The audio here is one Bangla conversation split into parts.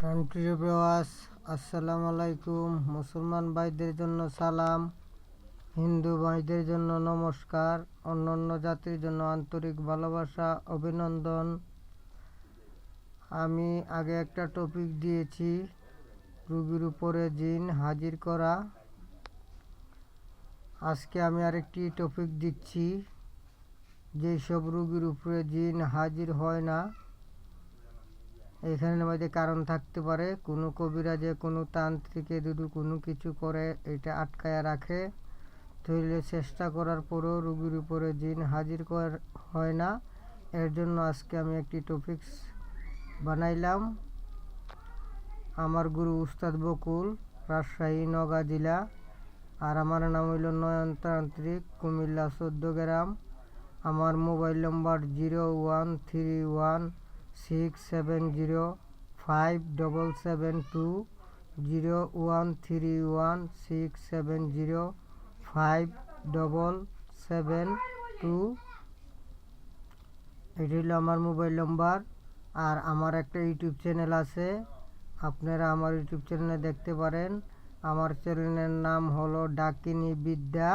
প্রাণপ্রিয় প্রবাস, আসসালামু আলাইকুম। মুসলমান ভাইদের জন্য সালাম, হিন্দু ভাইদের জন্য নমস্কার, অন্যান্য জাতির জন্য আন্তরিক ভালোবাসা, অভিনন্দন। আমি আগে একটা টপিক দিয়েছি, রোগীর উপরে জিন হাজির করা। আজকে আমি আরেকটি টপিক দিচ্ছি, যেসব রোগীর উপরে জিন হাজির হয় না। এখানের মধ্যে কারণ থাকতে পারে, কোনো কবিরাজে, কোনো তান্ত্রিকে যদি কোনো কিছু করে এটা আটকায়া রাখে, তাহলে চেষ্টা করার পরেও রোগীর উপরে জিন হাজির হয় না। এর জন্য আজকে আমি একটি টপিকস বানাইলাম। আমার গুরু উস্তাদ বকুল, রাজশাহী নওগাঁ জেলা। আর আমার নাম হইল নয়ন তান্ত্রিক, কুমিল্লা 14 গ্রাম। আমার মোবাইল নম্বর 0131670577522, 0131670577522। এটি হলো আমার মোবাইল নম্বর। আর আমার একটা ইউটিউব চ্যানেল আছে, আপনারা আমার ইউটিউব চ্যানেলে দেখতে পারেন। আমার চ্যানেলের নাম হলো ডাকিনী বিদ্যা।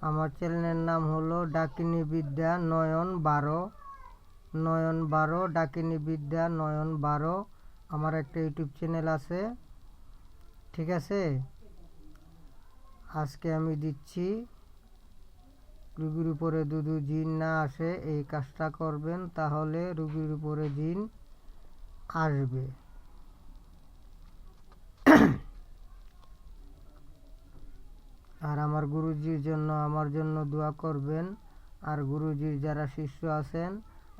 আমার চ্যানেলের নাম হলো ডাকিনী বিদ্যা নয়ন 12 ডাকিনী বিদ্যা নয়ন 12। আমার একটা ইউটিউব চ্যানেল আছে, ঠিক আছে। আজকে আমি দিচ্ছি, রোগীর উপরে যদি জিন না আসে এই কাজটা করবেন, তাহলে রোগীর উপরে জিন আসবে। আর আমার গুরুজির জন্য, আমার জন্য দোয়া করবেন। আর গুরুজির যারা শিষ্য আছেন,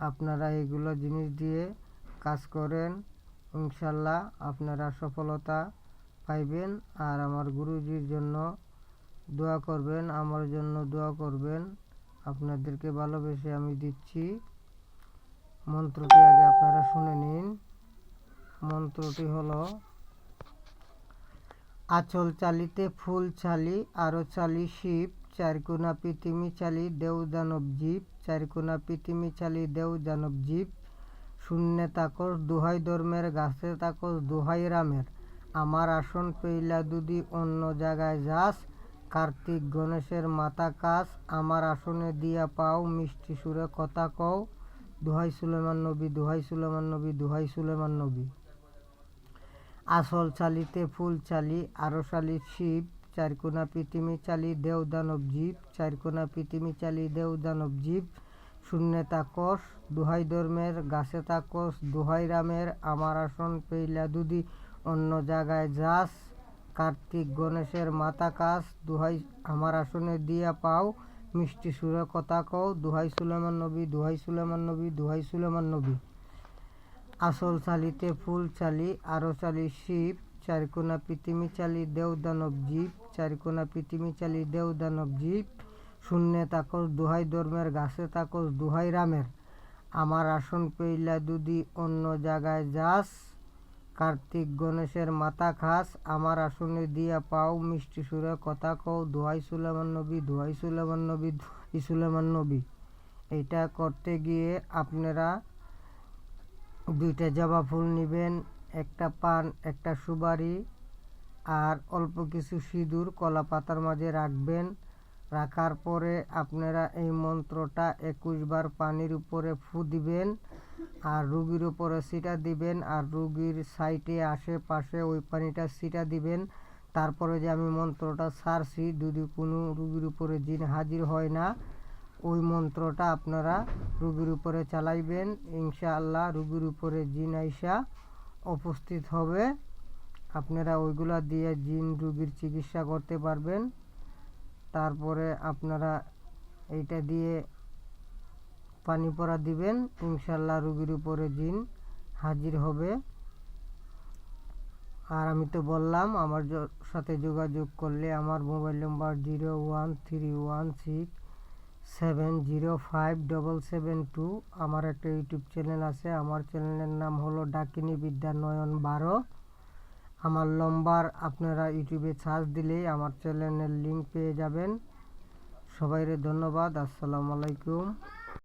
আপনারা এগুলো জিনিস দিয়ে কাজ করেন, ইনশাল্লাহ আপনারা সফলতা পাইবেন। আর আমার গুরুজির জন্য দোয়া করবেন, আমার জন্য দোয়া করবেন। আপনাদেরকে ভালোবেসে আমি দিচ্ছি। মন্ত্রটি আগে আপনারা শুনে নিন। মন্ত্রটি হলো: আঁচল চালিতে ফুল চালি, আরো চালি শিব, চারকোনা পৃথিবী চালি দেও দানব জীব, চারকোনা পৃথিবী চালি দেও দানব জীব। শূন্যে তাকস দোহাই ধর্মের, গাছে তাকস দোহাই রামের। আমার আসন পেইলা দুদি অন্য জায়গায় যাস, কার্তিক গণেশের মাথা কাস। আমার আসনে দিয়া পাও মিষ্টি সুরে কথা কও, দোহাই সুলেমান নবী, দোহাই সুলেমান নবী, দোহাই সুলেমান নবী। আসল চালিতে ফুল চালি, আরো চালি শিব, চারকোনা পৃথিবী চালি দেও দানব জীব, চারকোনা পৃথিবী চালি দেও দানব জীব। শূন্যে তাকস দোহাই ধর্মের, গাছে তাকস দোহাই রামের। আমার আসন পেইলা দুদি অন্য জায়গায় যাস, কার্তিক গণেশের মাথা কাস। দোহাই আমার আসনে দিয়া পাও মিষ্টি সুরে কথা কও, দোহাই সুলেমান নবী, দোহাই সুলেমান নবী, দোহাই সুলেমান নবী। আসল চালিতে ফুল চালি, আরো চালি শিব, চারকোনা পৃথিবী চালি দেও দানব জীব, চারকোনা পৃথিবী চালি দেও দানব জীব। শূন্যে তাকস দোহাই ধর্মের, গাছে তাকস দোহাই রামের। আমার আসন পেইলা দুদি অন্য জায়গায় যাস, কার্তিক গণেশের মাথা খাস। আমার আসনে দিয়া পাও মিষ্টি সুরে কথা কও, দোহাই সুলেমান নবী, দোহাই সুলেমান নবী, দোহাই সুলেমান নবী। এটা করতে গিয়ে আপনারা 2টা জবা ফুল নেবেন, একটা পান, একটা সুপারি, আর অল্প কিছু সিঁদুর কলা পাতার মাঝে রাখবেন। রাখার পরে আপনারা এই মন্ত্রটা 21 বার পানির উপরে ফু দিবেন, আর রোগীর উপরে ছিটা দিবেন, আর রোগীর সাইডে আশেপাশে ওই পানিটা ছিটা দিবেন। তারপরে যে আমি মন্ত্রটা ছাড়ছি, যদি কোনো রোগীর উপরে জিন হাজির হয় না, ওই মন্ত্রটা আপনারা রোগীর উপরে চালাইবেন। ইনশাআল্লাহ রোগীর উপরে জিন আইসা উপস্থিত হবে। আপনারা ওইগুলা দিয়ে জিন রোগীর চিকিৎসা করতে পারবেন। তারপরে আপনারা এইটা দিয়ে পানি পড়া দিবেন, ইনশাআল্লাহ রোগীর উপরে জিন হাজির হবে। আর আমি তো বললাম, আমার সাথে যোগাযোগ করলে আমার মোবাইল নম্বর 01316705772। আমার একটা ইউটিউব চ্যানেল আছে, আমার চ্যানেলের নাম হলো ডাকিনী বিদ্যা নয়ন 12। আমার নম্বর আপনারা ইউটিউবে সার্চ দিলেই আমার চ্যানেলের লিঙ্ক পেয়ে যাবেন। সবাইরে ধন্যবাদ। আসসালামু আলাইকুম।